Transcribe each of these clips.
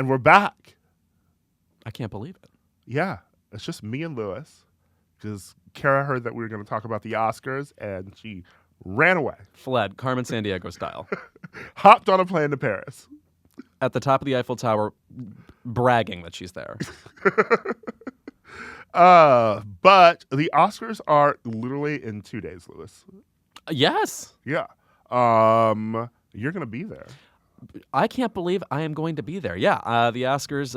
And we're back. I can't believe it. Yeah, it's just me and Louis, because Kara heard that we were going to talk about the Oscars, and she ran away. Fled, Carmen Sandiego style. Hopped on a plane to Paris. At the top of the Eiffel Tower, bragging that she's there. But the Oscars are literally in 2 days, Louis. Yes. Yeah. You're going to be there. I can't believe I am going to be there. Yeah, the Oscars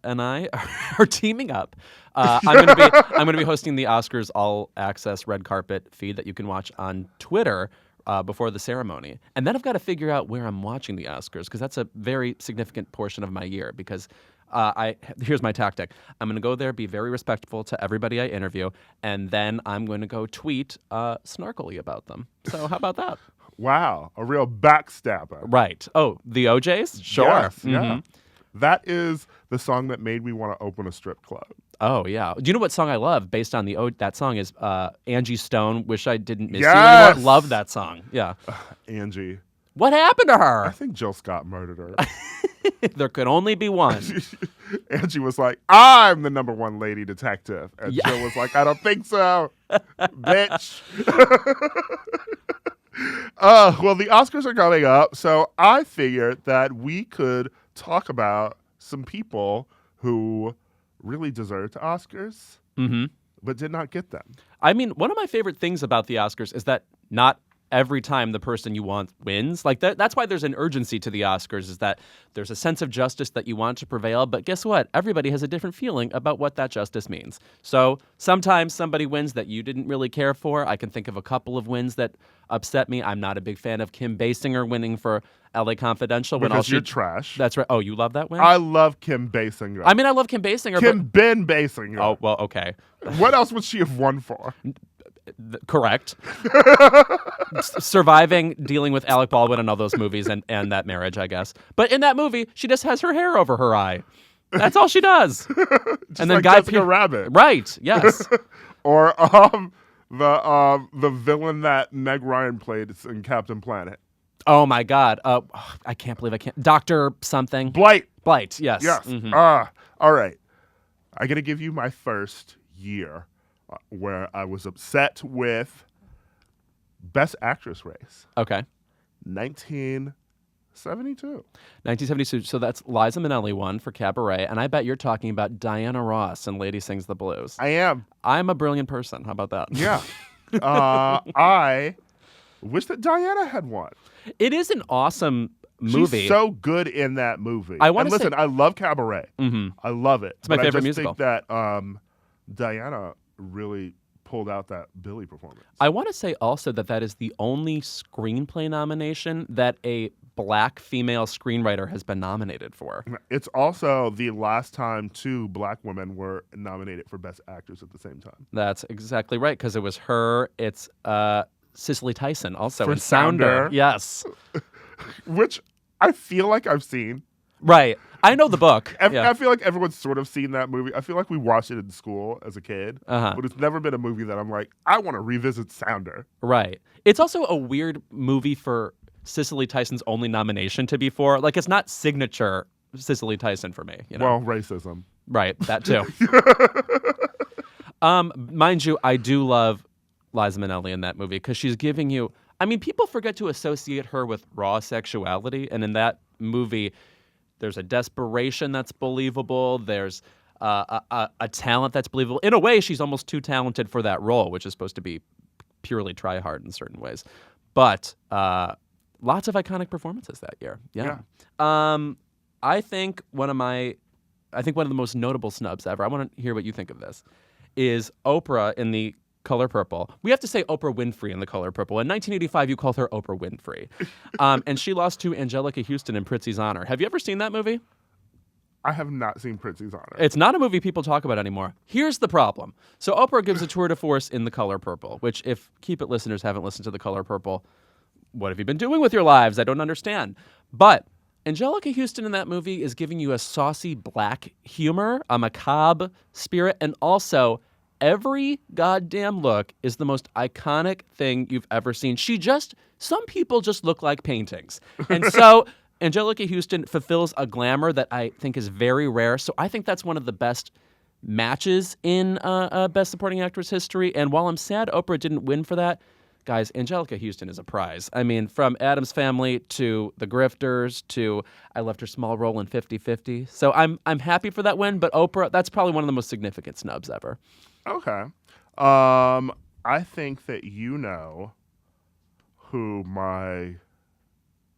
and I are teaming up. I'm going to be hosting the Oscars All Access red carpet feed that you can watch on Twitter before the ceremony. And then I've got to figure out where I'm watching the Oscars, because that's a very significant portion of my year. Because here's my tactic. I'm going to go there, be very respectful to everybody I interview, and then I'm going to go tweet snarkily about them. So how about that? Wow, a real backstabber. Right. Oh, the OJs? Sure. Yes, yeah. That is the song that made me want to open a strip club. Oh, yeah. Do you know what song I love based on that song is Angie Stone, Wish I Didn't Miss You Yes! Anymore? Love that song. Yeah. Angie. What happened to I her? think Jill Scott murdered her. There could only be one. Angie was like, I'm the number one lady detective. And Jill was like, I don't think so, bitch. Well, the Oscars are coming up, so I figured that we could talk about some people who really deserved Oscars, but did not get them. I mean, one of my favorite things about the Oscars is that not every time the person you want wins. Like that's why there's an urgency to the Oscars, is that there's a sense of justice that you want to prevail. But guess what? Everybody has a different feeling about what that justice means. So sometimes somebody wins that you didn't really care for. I can think of a couple of wins that upset me. I'm not a big fan of Kim Basinger winning for LA Confidential. Because you're trash. That's right. Oh, you love that win? I love Kim Basinger. I mean, I love Kim Basinger. Kim Ben Basinger. Oh, well, okay. What else would she have won for? Correct. Surviving, dealing with Alec Baldwin and all those movies and that marriage, I guess. But in that movie, she just has her hair over her eye. That's all she does. Just and then like Guy Jessica Rabbit. Right, yes. Or the villain that Meg Ryan played in Captain Planet. Oh, my God. I can't believe I can't. Dr. something. Blight, yes. yes. Mm-hmm. All right. I got to give you my first year where I was upset with Best Actress race. Okay. 1972. 1972. So that's Liza Minnelli won for Cabaret, and I bet you're talking about Diana Ross and Lady Sings the Blues. I am. I'm a brilliant person. How about that? Yeah. I wish that Diana had won. It is an awesome movie. She's so good in that movie. Listen, I love Cabaret. Mm-hmm. I love it. It's my favorite I just musical. think that Diana really pulled out that Billy performance. I want to say also that is the only screenplay nomination that a black female screenwriter has been nominated for. It's also the last time two black women were nominated for Best Actors at the same time. That's exactly right, because it was her. It's Cicely Tyson also For in Sounder. Yes. Which I feel like I've seen. Right. I know the book. I feel like everyone's sort of seen that movie. I feel like we watched it in school as a kid, but it's never been a movie that I'm like, I want to revisit Sounder. Right. It's also a weird movie for Cicely Tyson's only nomination to be for. Like, it's not signature Cicely Tyson for me. You know? Well, racism. Right. That too. Mind you, I do love Liza Minnelli in that movie because she's giving you. I mean, people forget to associate her with raw sexuality, and in that movie, there's a desperation that's believable. There's a talent that's believable. In a way, she's almost too talented for that role, which is supposed to be purely try hard in certain ways. But lots of iconic performances that year. Yeah. I think one of the most notable snubs ever. I want to hear what you think of this. Is Oprah in The Color Purple. We have to say Oprah Winfrey in The Color Purple. In 1985, you called her Oprah Winfrey. And she lost to Angelica Houston in Prizzi's Honor. Have you ever seen that movie? I have not seen Prizzi's Honor. It's not a movie people talk about anymore. Here's the problem. So Oprah gives a tour de force in The Color Purple, which if Keep It listeners haven't listened to The Color Purple, what have you been doing with your lives? I don't understand. But Angelica Houston in that movie is giving you a saucy black humor, a macabre spirit, and also every goddamn look is the most iconic thing you've ever seen. Some people just look like paintings. And so Angelica Houston fulfills a glamour that I think is very rare. So I think that's one of the best matches in Best Supporting Actress history. And while I'm sad Oprah didn't win for that, guys, Angelica Houston is a prize. I mean, from Addams Family to The Grifters to I loved her small role in 50-50. So I'm happy for that win, but Oprah, that's probably one of the most significant snubs ever. Okay. I think that you know who my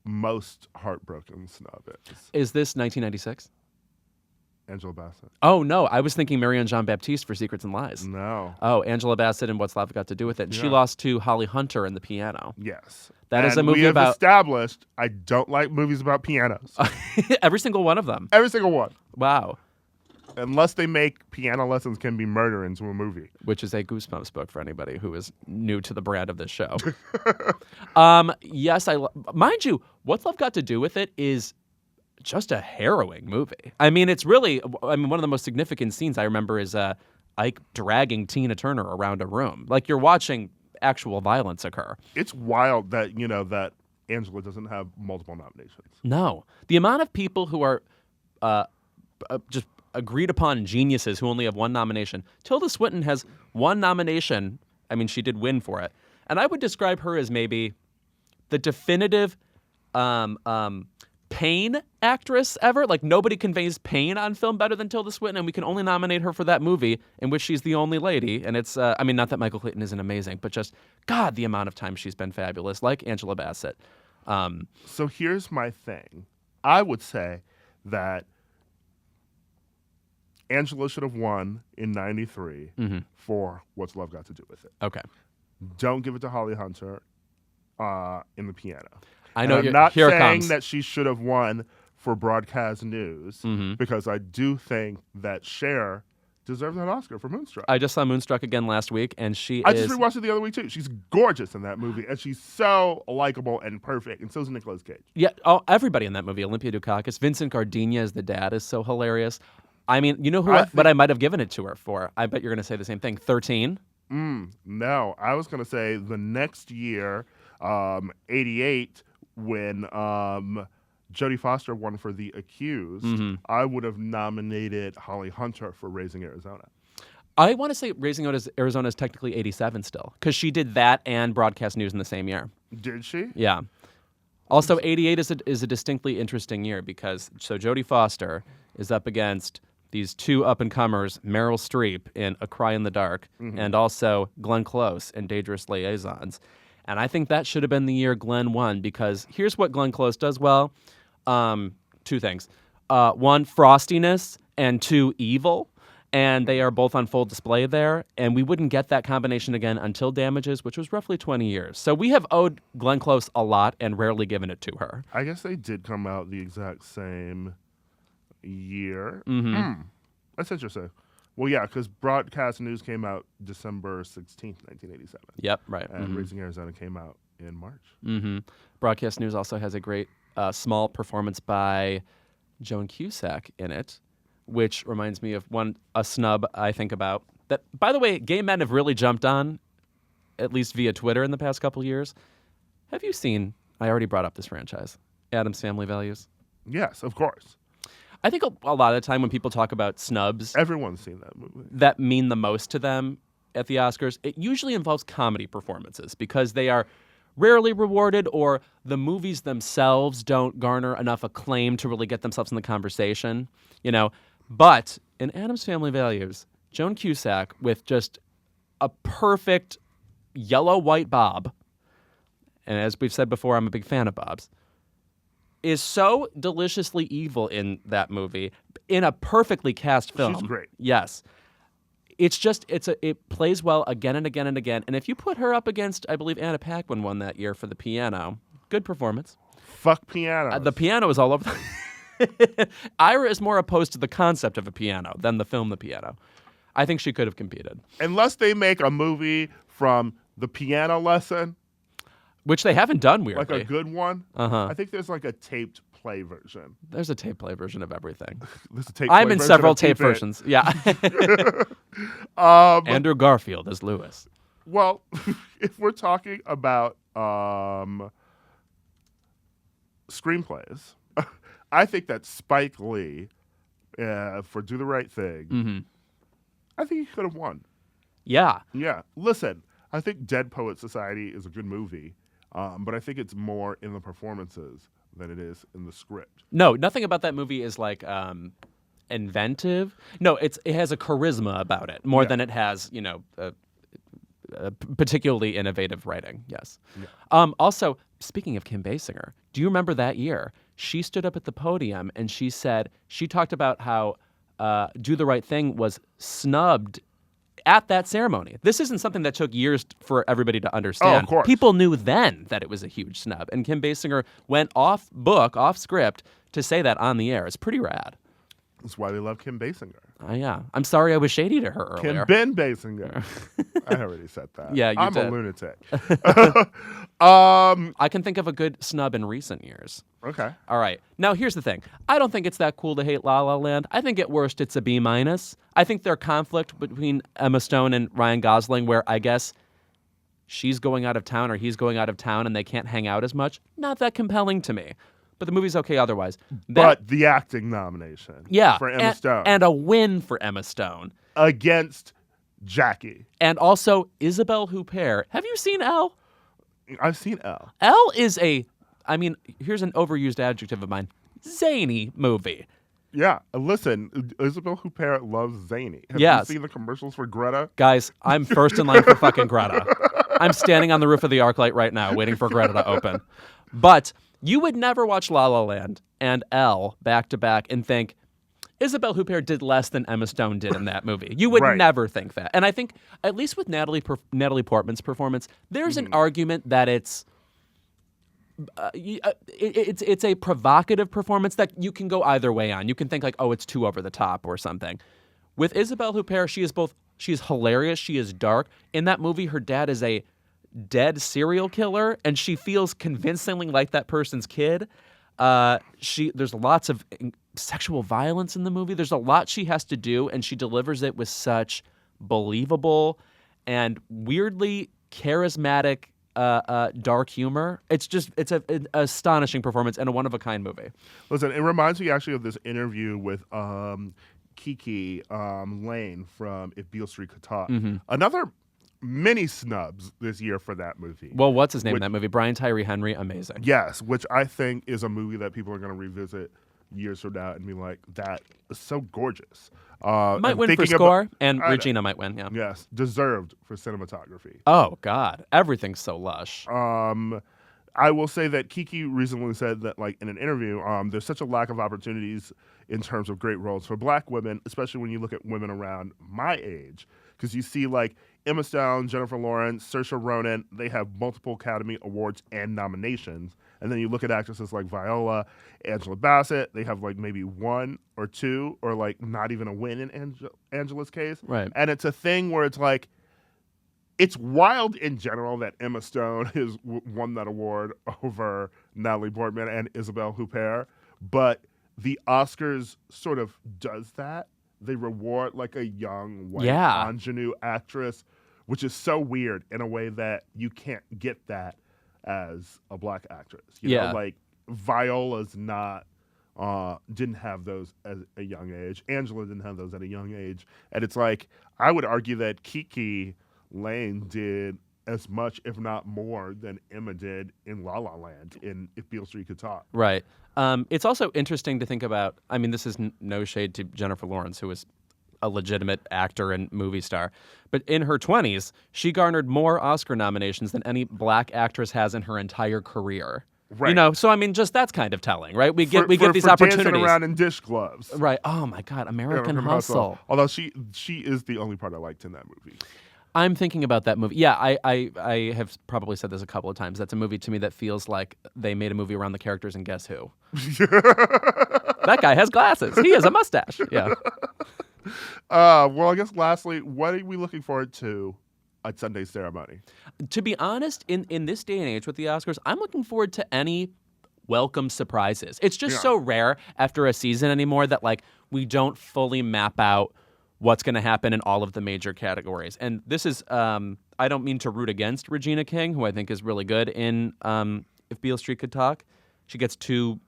most heartbroken snub is. Is this 1996? Angela Bassett. Oh, no. I was thinking Marianne Jean-Baptiste for Secrets and Lies. No. Oh, Angela Bassett and What's Love Got to Do with It. And she lost to Holly Hunter in The Piano. Yes. That is a movie about... we have established I don't like movies about pianos. Every single one of them. Every single one. Wow. Unless they make Piano Lessons Can Be Murder into a movie. Which is a Goosebumps book for anybody who is new to the brand of this show. Yes, mind you, What's Love Got to Do with It is just a harrowing movie. I mean, it's really, one of the most significant scenes I remember is Ike dragging Tina Turner around a room. Like you're watching actual violence occur. It's wild that, that Angela doesn't have multiple nominations. No. The amount of people who are just agreed upon geniuses who only have one nomination. Tilda Swinton has one nomination. I mean, she did win for it. And I would describe her as maybe the definitive pain actress ever. Like, nobody conveys pain on film better than Tilda Swinton, and we can only nominate her for that movie in which she's the only lady. And it's, not that Michael Clayton isn't amazing, but just, God, the amount of time she's been fabulous, like Angela Bassett. So here's my thing. I would say that Angela should have won in 93 for What's Love Got to Do with It. Okay. Don't give it to Holly Hunter in The Piano. I know. I'm not saying comes. that she should have won for Broadcast News because I do think that Cher deserves an Oscar for Moonstruck. I just saw Moonstruck again last week, and I just rewatched it the other week, too. She's gorgeous in that movie, and she's so likable and perfect, and so is Nicolas Cage. Yeah, everybody in that movie. Olympia Dukakis. Vincent Gardenia as the dad is so hilarious. I mean, you know what I might have given it to her for? I bet you're going to say the same thing. 13? No, I was going to say the next year, 88, when Jodie Foster won for The Accused, I would have nominated Holly Hunter for Raising Arizona. I want to say Raising Arizona is technically 87 still, because she did that and Broadcast News in the same year. Did she? Yeah. Also, 88 is a distinctly interesting year because Jodie Foster is up against these two up-and-comers, Meryl Streep in A Cry in the Dark, and also Glenn Close in Dangerous Liaisons. And I think that should have been the year Glenn won, because here's what Glenn Close does well. Two things. One, frostiness, and two, evil. And they are both on full display there. And we wouldn't get that combination again until Damages, which was roughly 20 years. So we have owed Glenn Close a lot and rarely given it to her. I guess they did come out the exact same year. That's interesting. Well, yeah, because Broadcast News came out December 16th, 1987. Yep, right. And Raising Arizona came out in March. Broadcast News also has a great small performance by Joan Cusack in it, which reminds me of a snub I think about. That, by the way, gay men have really jumped on, at least via Twitter in the past couple years. Have you seen, I already brought up this franchise, Addams Family Values? Yes, of course. I think a lot of the time when people talk about snubs, everyone's seen that movie, that mean the most to them at the Oscars, it usually involves comedy performances because they are rarely rewarded, or the movies themselves don't garner enough acclaim to really get themselves in the conversation, But in Addams Family Values, Joan Cusack with just a perfect yellow-white bob, and as we've said before, I'm a big fan of bobs, is so deliciously evil in that movie, in a perfectly cast film. She's great. Yes. It plays well again and again and again. And if you put her up against, I believe Anna Paquin won that year for The Piano, good performance. Fuck piano. The piano is all over. Ira is more opposed to the concept of a piano than the film The Piano. I think she could have competed. Unless they make a movie from The Piano Lesson. Which they haven't done, weirdly. Like a good one. I think there's like a taped play version. There's a tape play version of everything. There's a tape I'm play in version several of tape Keep It. versions. Yeah. Andrew Garfield as Lewis. Well, if we're talking about screenplays, I think that Spike Lee, for Do the Right Thing, I think he could have won. Yeah. Yeah. Listen, I think Dead Poet Society is a good movie, but I think it's more in the performances than it is in the script. No, nothing about that movie is like inventive. No, it has a charisma about it more than it has, particularly innovative writing. Yes. Yeah. Also, speaking of Kim Basinger, do you remember that year? She stood up at the podium and she talked about how Do the Right Thing was snubbed at that ceremony. This isn't something that took years for everybody to understand. Oh, of course. People knew then that it was a huge snub. And Kim Basinger went off script to say that on the air. It's pretty rad. That's why they love Kim Basinger. Yeah. I'm sorry I was shady to her earlier. Kim Ben Basinger. I already said that. Yeah, you did. I'm a lunatic. I can think of a good snub in recent years. Okay. All right. Now, here's the thing. I don't think it's that cool to hate La La Land. I think at worst it's a B-. I think their conflict between Emma Stone and Ryan Gosling, where I guess she's going out of town or he's going out of town and they can't hang out as much, not that compelling to me. But the movie's okay otherwise. But the acting nomination for Emma Stone. And a win for Emma Stone. Against Jackie. And also Isabelle Huppert. Have you seen Elle? I've seen Elle. Elle is here's an overused adjective of mine, zany movie. Yeah, listen, Isabelle Huppert loves zany. Have Yes. you seen the commercials for Greta? Guys, I'm first in line for fucking Greta. I'm standing on the roof of the ArcLight right now waiting for Greta to open. But you would never watch La La Land and Elle back to back and think Isabelle Huppert did less than Emma Stone did in that movie. You would never think that. And I think, at least with Natalie Portman's performance, there's an argument that it's a provocative performance that you can go either way on. You can think like, oh, it's too over the top or something. With Isabelle Huppert, she is hilarious. She is dark. In that movie, her dad is a dead serial killer, and she feels convincingly like that person's kid. There's lots of sexual violence in the movie. There's a lot she has to do, and she delivers it with such believable and weirdly charismatic dark humor. It's an astonishing performance and a one-of-a-kind movie. Listen, it reminds me actually of this interview with Kiki Lane from If Beale Street Could Talk. Another many snubs this year for that movie. Well, what's his name in that movie? Brian Tyree Henry, amazing. Yes, which I think is a movie that people are going to revisit years from now and be like, that is so gorgeous. Might win for score, and Regina might win, yeah. Yes, deserved for cinematography. Oh, God. Everything's so lush. I will say that Kiki recently said that, like, in an interview, there's such a lack of opportunities in terms of great roles for black women, especially when you look at women around my age. Because you see, like, Emma Stone, Jennifer Lawrence, Saoirse Ronan, they have multiple Academy Awards and nominations. And then you look at actresses like Viola, Angela Bassett, they have, like, maybe one or two, or, like, not even a win in Angela's case. Right. And it's a thing where it's like, it's wild in general that Emma Stone has won that award over Natalie Portman and Isabelle Huppert, but the Oscars sort of does that. They reward like a young white ingenue actress, which is so weird in a way that you can't get that as a black actress. You know, like Viola's not didn't have those at a young age. Angela didn't have those at a young age, and it's like I would argue that Kiki Lane did as much, if not more, than Emma did in La La Land in If Beale Street Could Talk. Right. It's also interesting to think about, I mean, this is no shade to Jennifer Lawrence, who is a legitimate actor and movie star, but in her 20s, she garnered more Oscar nominations than any black actress has in her entire career. Right. You know, so I mean, just that's kind of telling, right? We get these opportunities. Dancing around in dish gloves. Right. Oh my God, American Hustle. Although she is the only part I liked in that movie. I'm thinking about that movie. Yeah, I have probably said this a couple of times. That's a movie to me that feels like they made a movie around the characters and Guess Who? That guy has glasses. He has a mustache. Yeah. Well, I guess lastly, what are we looking forward to at Sunday's ceremony? To be honest, in this day and age with the Oscars, I'm looking forward to any welcome surprises. It's just so rare after a season anymore that like we don't fully map out what's going to happen in all of the major categories. And this is, I don't mean to root against Regina King, who I think is really good in If Beale Street Could Talk. She gets two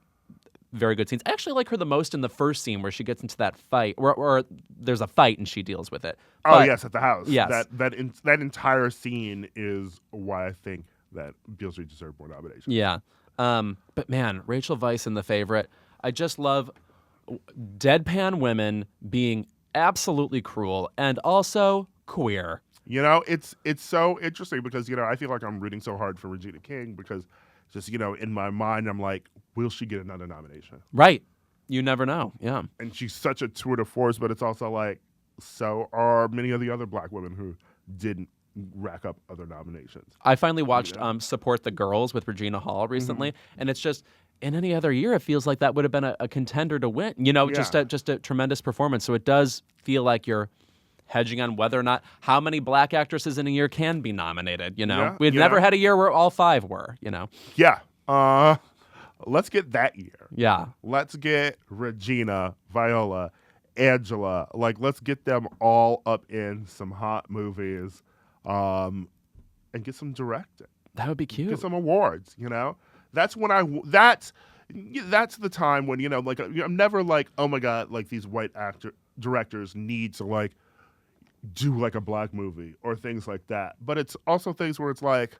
very good scenes. I actually like her the most in the first scene where she gets into that fight, or there's a fight and she deals with it. Oh, yes, at the house. Yes. That entire scene is why I think that Beetlejuice deserved more nominations. Yeah. But man, Rachel Weisz in The Favorite, I just love deadpan women being absolutely cruel and also queer. You know, it's so interesting because, you know, I feel like I'm rooting so hard for Regina King because just, you know, in my mind, I'm like, will she get another nomination? Right. You never know. Yeah. And she's such a tour de force, but it's also like, so are many of the other black women who didn't rack up other nominations. I finally watched Support the Girls with Regina Hall recently, and it's just, in any other year, it feels like that would have been a contender to win. You know, just a tremendous performance. So it does feel like you're hedging on whether or not how many black actresses in a year can be nominated. You know, Yeah, we've never had a year where all 5 were. You know. Yeah. Let's get that year. Yeah. Let's get Regina, Viola, Angela. Like, let's get them all up in some hot movies, and get some directing. That would be cute. Get some awards. You know, that's when that's the time when, you know, like, I'm never like, oh my god, like these white directors need to like do like a black movie or things like that. But it's also things where it's like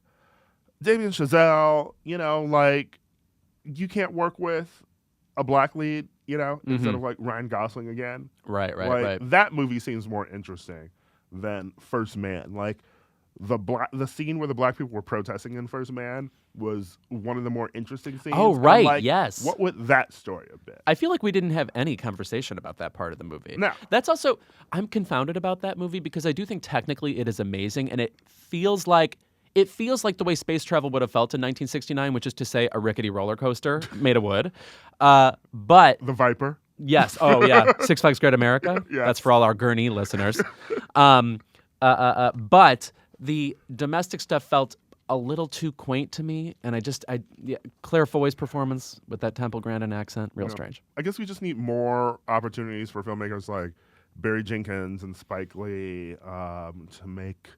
Damien Chazelle, you know, like you can't work with a black lead, you know, instead of like Ryan Gosling again. Right. That movie seems more interesting than First Man. Like the scene where the black people were protesting in First Man was one of the more interesting scenes. Oh, right, like, yes. What would that story have been? I feel like we didn't have any conversation about that part of the movie. No. That's also, I'm confounded about that movie because I do think technically it is amazing, and it feels like the way space travel would have felt in 1969, which is to say a rickety roller coaster made of wood. But The Viper. yes, oh yeah, Six Flags Great America. Yes. That's for all our Gurney listeners. But the domestic stuff felt a little too quaint to me, and Claire Foy's performance with that Temple Grandin accent, real strange. I guess we just need more opportunities for filmmakers like Barry Jenkins and Spike Lee to make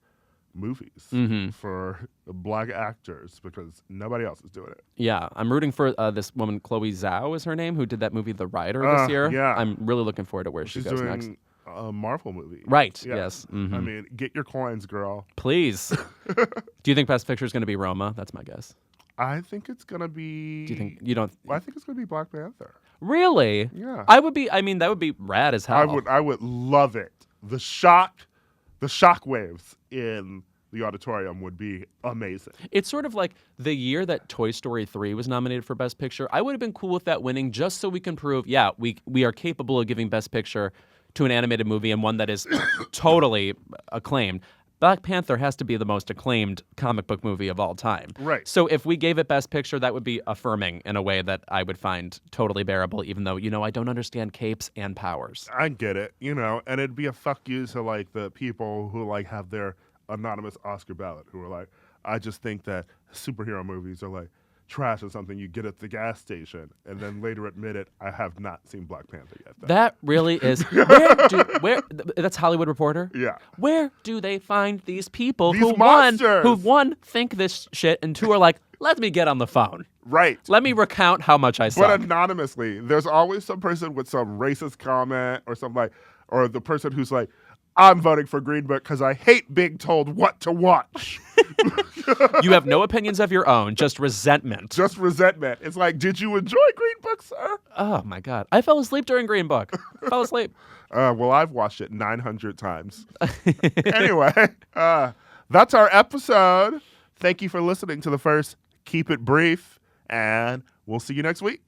movies for black actors because nobody else is doing it. Yeah, I'm rooting for this woman, Chloe Zhao is her name, who did that movie The Rider this year. Yeah. I'm really looking forward to where She's she goes doing next. a Marvel movie. Right, Yeah. yes. I mean, get your coins, girl. Please. Do you think Best Picture is going to be Roma? That's my guess. I think it's going to be... Do you think, you don't... I think it's going to be Black Panther. Really? Yeah. That would be rad as hell. I would love it. The shockwaves in the auditorium would be amazing. It's sort of like the year that Toy Story 3 was nominated for Best Picture. I would have been cool with that winning just so we can prove, we are capable of giving Best Picture to an animated movie and one that is totally acclaimed. Black Panther has to be the most acclaimed comic book movie of all time. Right. So if we gave it Best Picture, that would be affirming in a way that I would find totally bearable, even though, you know, I don't understand capes and powers. I get it, you know, and it'd be a fuck you to like the people who like have their anonymous Oscar ballot who are like, I just think that superhero movies are like trash or something you get at the gas station, and then later admit it, I have not seen Black Panther yet. Though. That really is that's Hollywood Reporter? Yeah. Where do they find these people These who monsters! one think this shit and two are like, let me get on the phone. Right. Let me recount how much I suck. But anonymously, there's always some person with some racist comment or something like, or the person who's like, I'm voting for Green Book because I hate being told what to watch. You have no opinions of your own, just resentment. Just resentment. It's like, did you enjoy Green Book, sir? Oh, my God. I fell asleep during Green Book. Fell asleep. Well, I've watched it 900 times. Anyway, that's our episode. Thank you for listening to the first Keep It Brief, and we'll see you next week.